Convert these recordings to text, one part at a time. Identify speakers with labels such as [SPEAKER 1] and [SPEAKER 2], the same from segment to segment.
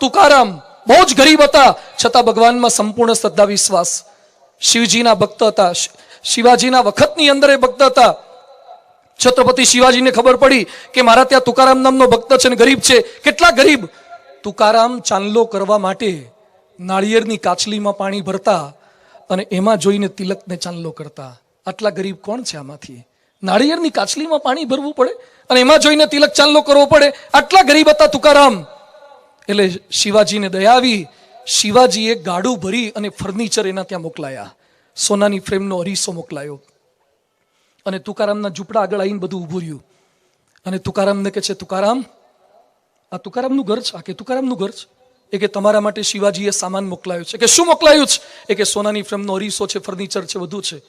[SPEAKER 1] તુકારામ બહુ જ ગરીબ હતા, છતાં ભગવાનમાં સંપૂર્ણ શ્રદ્ધા વિશ્વાસ. શિવજીના ભક્ત હતા, શિવાજીના વખતની અંદર એ ભક્ત હતા. છત્રપતિ શિવાજીને ખબર પડી કે મારા ત્યાં તુકારામ નામનો ભક્ત છે ને ગરીબ છે. કેટલા ગરીબ! તુકારામ ચાંદલો કરવા માટે નાળિયેરની કાચલીમાં પાણી ભરતા અને એમાં જોઈને તિલકને ચાંદલો કરતા. આટલા ગરીબ કોણ છે આમાંથી? નાળિયેરની કાચલીમાં પાણી ભરવું પડે અને એમાં જોઈને તિલક ચાંદલો કરવો પડે. આટલા ગરીબ હતા તુકારામ. એટલે શિવાજીને દયા આવી. શિવાજીએ ગાડું ભરી અને ફર્નિચર એના ત્યાં મોકલાયા. સોનાની ફ્રેમનો અરીસો મોકલાયો અને તુકારામના ઝૂંપડા આગળ આવીને બધું ઊભું રહ્યું. અને તુકારામને કહે છે, તુકારામ, આ તુકારામનું ઘર છે? આ કે તુકારામનું ઘર છે? એ કે તમારા માટે શિવાજીએ સામાન મોકલાયો છે. કે શું મોકલાયું છે? એ કે સોનાની ફ્રેમનો અરીસો છે, ફર્નિચર છે, બધું છે.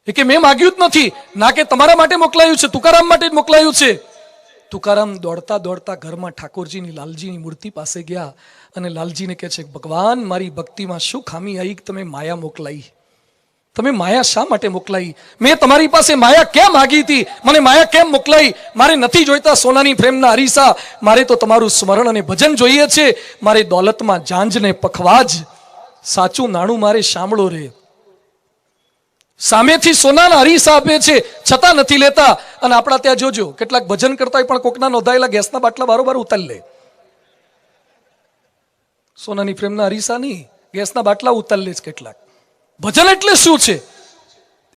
[SPEAKER 1] એ કે મેં માગ્યું જ નથી. ના, કે તમારા માટે મોકલાયું છે, તુકારામ માટે જ મોકલાયું છે. તુકારામ દોડતા દોડતા ઘરમાં ઠાકોરજીની લાલજીની મૂર્તિ પાસે ગયા અને લાલજીને કહે છે, ભગવાન, મારી ભક્તિમાં શું ખામી આવી કે તમે માયા મોકલાઈ? તમે માયા શા માટે મોકલાઈ? મેં તમારી પાસે માયા કેમ માગી હતી? મને માયા કેમ મોકલાઈ? મારે નથી જોઈતા સોનાની ફ્રેમના અરીસા, મારે તો તમારું સ્મરણ અને ભજન જોઈએ છે. મારે દોલતમાં જાંજ ને પખવાજ, સાચું નાણું મારે શામળો રે. સામેથી સોનાના અરીસા આપે છે છતાં નથી લેતા. અને આપણા ત્યાં જોજો, કેટલાક ભજન કરતા હોય પણ કોકના નોંધાયેલા ગેસના બાટલા બારોબાર ઉતારી લે. સોનાની ફ્રેમના અરીસા નહીં, ગેસના બાટલા ઉતારી લે છે કેટલાક. ભજન એટલે શું છે?